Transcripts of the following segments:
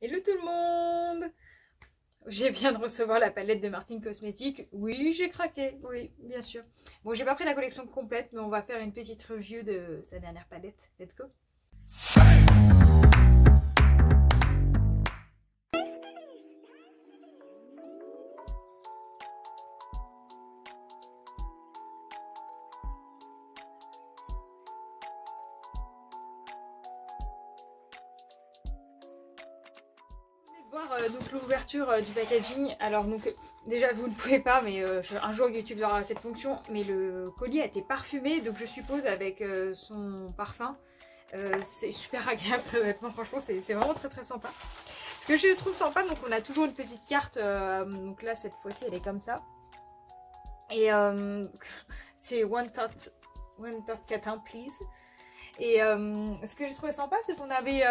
Hello tout le monde! Je viens de recevoir la palette de Martine Cosmetics. Oui, j'ai craqué, oui, bien sûr. Bon, j'ai pas pris la collection complète, mais on va faire une petite review de sa dernière palette. Let's go! Voir donc l'ouverture du packaging. Alors donc déjà vous ne pouvez pas, mais un jour YouTube aura cette fonction, mais le colis a été parfumé, donc je suppose avec son parfum. C'est super agréable, très honnêtement, franchement c'est vraiment très sympa. Ce que je trouve sympa, donc on a toujours une petite carte, donc là cette fois-ci elle est comme ça. Et c'est one thought catin please. Et ce que j'ai trouvé sympa, c'est qu'on avait,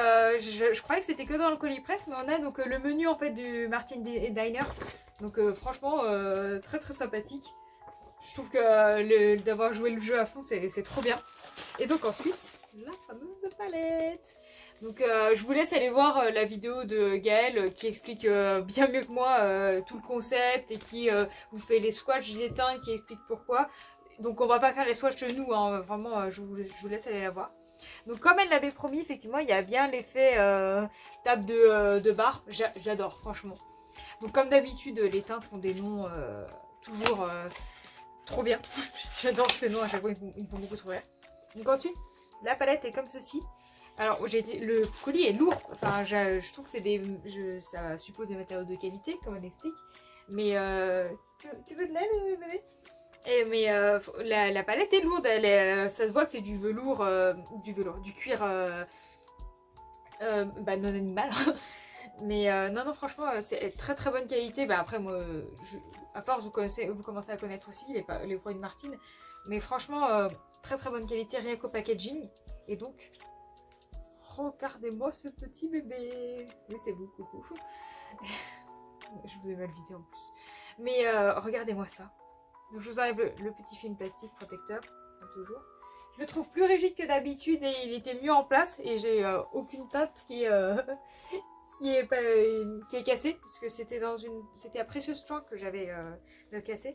je croyais que c'était que dans le colis presse, mais on a donc le menu en fait du Martine Diner. Donc franchement, très sympathique. Je trouve que d'avoir joué le jeu à fond, c'est trop bien. Et donc ensuite, la fameuse palette. Donc je vous laisse aller voir la vidéo de Gaëlle qui explique bien mieux que moi tout le concept et qui vous fait les swatchs des teintes, qui explique pourquoi. Donc on va pas faire les swatchs de nous, hein, vraiment je vous laisse aller la voir. Donc comme elle l'avait promis, effectivement il y a bien l'effet table de barre, j'adore franchement. Donc comme d'habitude les teintes ont des noms toujours trop bien, j'adore ces noms à chaque fois, ils me font beaucoup sourire. Donc ensuite la palette est comme ceci. Alors le colis est lourd, enfin je trouve que c'est ça suppose des matériaux de qualité comme on explique. Mais tu veux de l'aide bébé? Mais la palette est lourde, ça se voit que c'est du velours, du cuir non animal. Mais non franchement c'est très bonne qualité. Bah, après moi, à force vous commencez à connaître aussi les produits de Martine. Mais franchement très bonne qualité rien qu'au packaging. Et donc regardez-moi ce petit bébé. Oui c'est vous, coucou. Je vous ai mal vidé en plus. Mais regardez-moi ça. Donc je vous enlève le petit film plastique protecteur, comme toujours. Je le trouve plus rigide que d'habitude et il était mieux en place. Et j'ai aucune teinte qui est cassée. Parce que c'était à Precious Strong que j'avais cassé.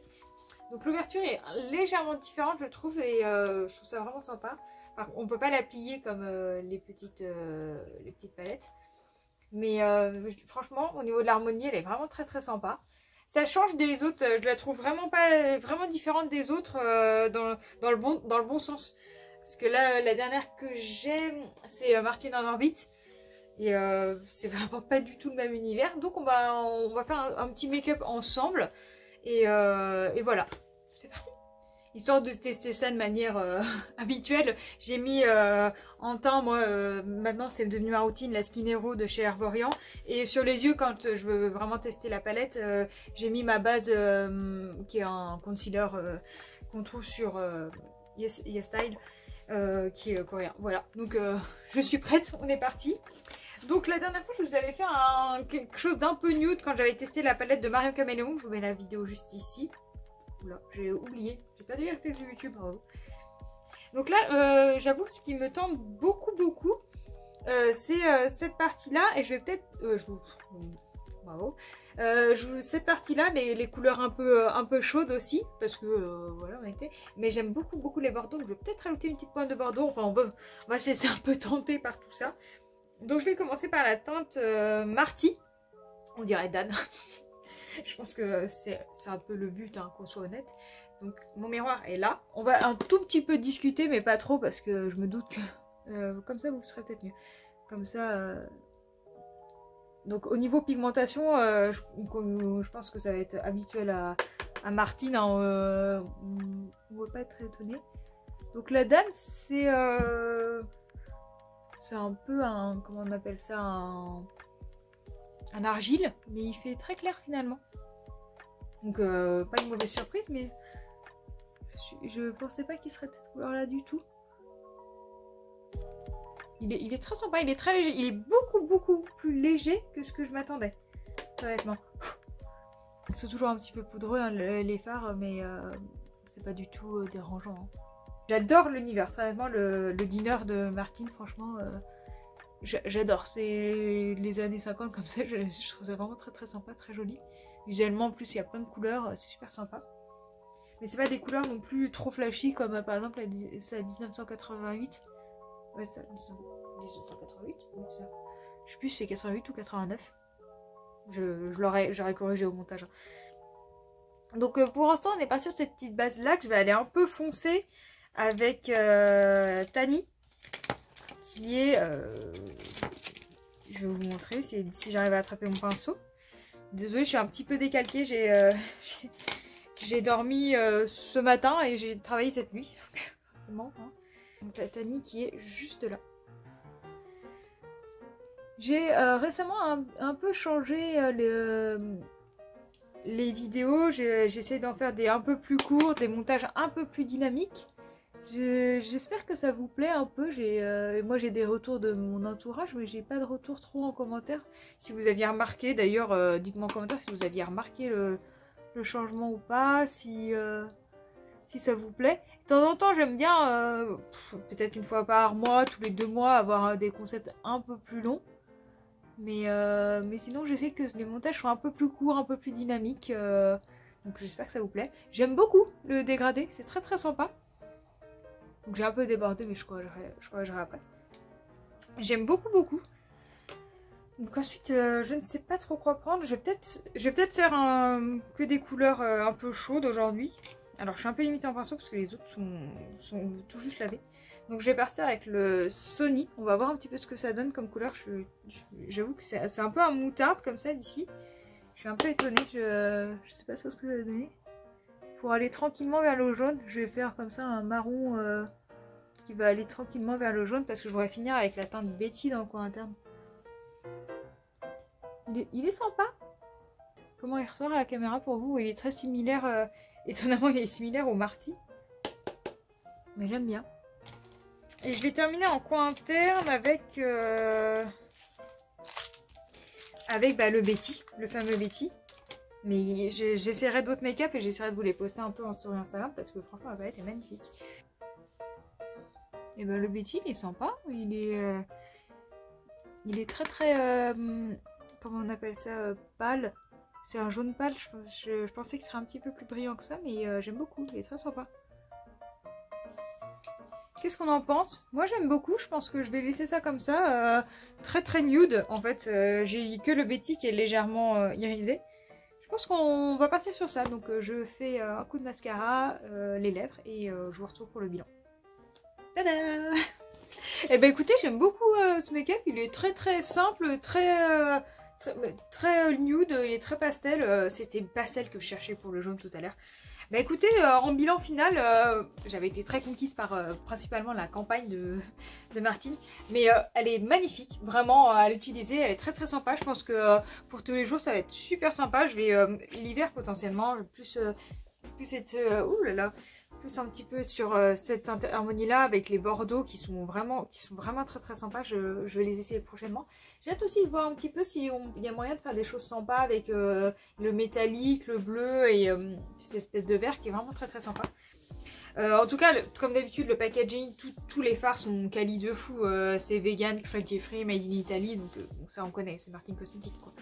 Donc l'ouverture est légèrement différente je trouve. Et je trouve ça vraiment sympa. Enfin, on ne peut pas la plier comme les petites palettes. Mais franchement au niveau de l'harmonie elle est vraiment très sympa. Ça change des autres, je la trouve vraiment différente des autres dans le bon sens. Parce que là, la dernière que j'ai, c'est Martine en orbite. Et c'est vraiment pas du tout le même univers. Donc on va faire un petit make-up ensemble. Et voilà, c'est parti. Histoire de tester ça de manière habituelle, j'ai mis en teint, moi, maintenant c'est devenu ma routine, la Skin Hero de chez Herborian. Et sur les yeux, quand je veux vraiment tester la palette, j'ai mis ma base qui est un concealer qu'on trouve sur YesStyle, qui est coréen. Voilà, donc je suis prête, on est parti. Donc la dernière fois, je vous avais fait quelque chose d'un peu nude quand j'avais testé la palette de Marion Caméléon. Je vous mets la vidéo juste ici. J'ai oublié, j'ai pas de réflexe de YouTube, bravo. Donc là, j'avoue que ce qui me tente beaucoup, c'est cette partie-là. Et je vais peut-être, bravo. Cette partie-là, les couleurs un peu chaudes aussi, parce que voilà, on était. Mais j'aime beaucoup les bordeaux. Donc je vais peut-être rajouter une petite pointe de bordeaux. Enfin, on va se laisser un peu tenter par tout ça. Donc je vais commencer par la teinte Marty. On dirait Dan. Je pense que c'est un peu le but, hein, qu'on soit honnête. Donc mon miroir est là. On va un tout petit peu discuter, mais pas trop, parce que je me doute que comme ça vous serez peut-être mieux. Comme ça. Donc au niveau pigmentation, je pense que ça va être habituel à Martine. Hein, on ne va pas être étonné. Donc la Dan, c'est un peu un, comment on appelle ça, un argile, mais il fait très clair finalement. Donc pas une mauvaise surprise, mais je pensais pas qu'il serait de cette couleur là du tout. Il est très sympa, il est très léger, il est beaucoup plus léger que ce que je m'attendais, honnêtement. Ils sont toujours un petit peu poudreux, hein, les fards, mais c'est pas du tout dérangeant. Hein. J'adore l'univers, honnêtement, le dîner de Martine, franchement, j'adore, c'est les années 50 comme ça, je trouve ça vraiment très très sympa, très joli. Visuellement en plus il y a plein de couleurs, c'est super sympa. Mais c'est pas des couleurs non plus trop flashy comme par exemple c'est à 1988. Ouais, ça, 1988, je sais plus si c'est 88 ou 89. J'aurais corrigé au montage. Donc pour l'instant on est parti sur cette petite base là que je vais aller un peu foncer avec Tani. Qui est... je vais vous montrer si j'arrive à attraper mon pinceau. Désolée, je suis un petit peu décalquée. J'ai dormi ce matin et j'ai travaillé cette nuit. Forcément, hein. Donc la Tani qui est juste là. J'ai récemment un peu changé les vidéos. J'essaie d'en faire des un peu plus courts, des montages un peu plus dynamiques. J'espère que ça vous plaît un peu. Moi j'ai des retours de mon entourage, mais j'ai pas de retour trop en commentaire. Si vous aviez remarqué, d'ailleurs, dites-moi en commentaire si vous aviez remarqué le changement ou pas, si ça vous plaît. De temps en temps, j'aime bien, peut-être une fois par mois, tous les 2 mois, avoir des concepts un peu plus longs. Mais sinon, j'essaie que les montages soient un peu plus courts, un peu plus dynamiques. Donc j'espère que ça vous plaît. J'aime beaucoup le dégradé, c'est très très sympa. Donc j'ai un peu débordé, mais je corrigerai après. J'aime beaucoup beaucoup. Donc ensuite, je ne sais pas trop quoi prendre. Je vais peut-être faire que des couleurs un peu chaudes aujourd'hui. Alors je suis un peu limitée en pinceau parce que les autres sont tout juste lavés. Donc je vais partir avec le Sony. On va voir un petit peu ce que ça donne comme couleur. J'avoue que c'est un peu un moutarde comme ça d'ici. Je suis un peu étonnée. Je sais pas trop ce que ça va donner. Pour aller tranquillement vers le jaune, je vais faire comme ça un marron qui va aller tranquillement vers le jaune parce que je voudrais finir avec la teinte Betty dans le coin interne. Il est sympa. Comment il ressort à la caméra pour vous? Il est très similaire, étonnamment il est similaire au Marty. Mais j'aime bien. Et je vais terminer en coin interne avec le Betty, le fameux Betty. Mais j'essaierai d'autres make-up et j'essaierai de vous les poster un peu en story Instagram parce que franchement la palette est magnifique. Et ben le Betty il est sympa, il est très très, comment on appelle ça, pâle. C'est un jaune pâle, je pensais qu'il serait un petit peu plus brillant que ça, mais j'aime beaucoup, il est très sympa. Qu'est-ce qu'on en pense? Moi j'aime beaucoup, je pense que je vais laisser ça comme ça, très très nude en fait. J'ai que le Betty qui est légèrement irisé. Je pense qu'on va partir sur ça, donc je fais un coup de mascara, les lèvres et je vous retrouve pour le bilan. Tada! Et ben écoutez, j'aime beaucoup ce make-up, il est très très simple, très nude, il est très pastel. C'était pastel que je cherchais pour le jaune tout à l'heure. Bah écoutez, en bilan final, j'avais été très conquise par principalement la campagne de Martine. Mais elle est magnifique, vraiment à l'utiliser, elle est très très sympa. Je pense que pour tous les jours ça va être super sympa. Je vais l'hiver potentiellement plus être plus un petit peu sur cette harmonie là avec les bordeaux qui sont vraiment très très sympas. Je vais les essayer prochainement. J'ai hâte aussi de voir un petit peu s'il y a moyen de faire des choses sympas avec le métallique, le bleu et cette espèce de vert qui est vraiment très très sympa. En tout cas, comme d'habitude, le packaging, tous les fards sont quali de fou. C'est vegan, cruelty free, made in Italy, donc ça on connaît, c'est Martine Cosmétique quoi.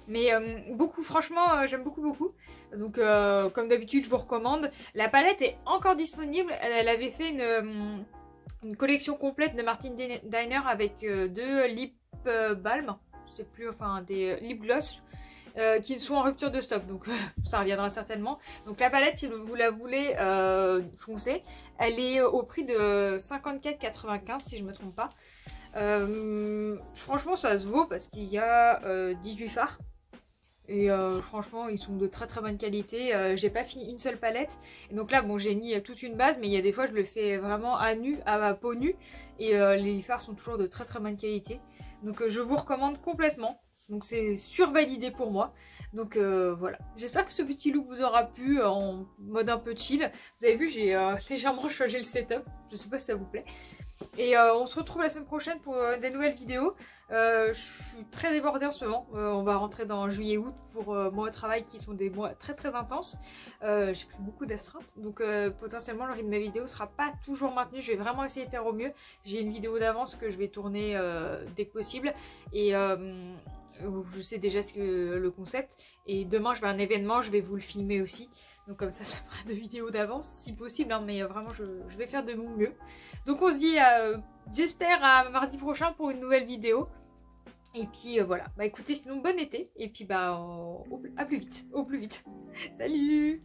Mais beaucoup, franchement, j'aime beaucoup. Donc comme d'habitude, je vous recommande. La palette est encore disponible. Elle avait fait une collection complète de Martine Diner avec 2 lip balm, je sais plus, enfin des lip gloss qui sont en rupture de stock. Donc ça reviendra certainement. Donc la palette, si vous la voulez foncez, elle est au prix de 54,95 si je me trompe pas. Franchement ça se vaut parce qu'il y a 18 fards. Et franchement ils sont de très très bonne qualité. J'ai pas fini une seule palette et donc là bon j'ai mis toute une base, mais il y a des fois je le fais vraiment à nu, à peau nue, et les fards sont toujours de très très bonne qualité, donc je vous recommande complètement. Donc c'est survalidé pour moi. Donc voilà, j'espère que ce petit look vous aura plu en mode un peu chill. Vous avez vu, j'ai légèrement changé le setup, je sais pas si ça vous plaît. Et on se retrouve la semaine prochaine pour des nouvelles vidéos. Je suis très débordée en ce moment. On va rentrer dans juillet-août pour mois au travail qui sont des mois très très intenses. J'ai pris beaucoup d'astreintes. Donc potentiellement le rythme de mes vidéos ne sera pas toujours maintenu. Je vais vraiment essayer de faire au mieux. J'ai une vidéo d'avance que je vais tourner dès que possible. Et je sais déjà le concept. Et demain je vais à un événement, je vais vous le filmer aussi. Donc comme ça fera 2 vidéos d'avance si possible, hein, mais vraiment je vais faire de mon mieux. Donc on se dit, j'espère à mardi prochain pour une nouvelle vidéo. Et puis voilà, bah écoutez, sinon bon été, et puis bah à plus vite, au plus vite. Salut!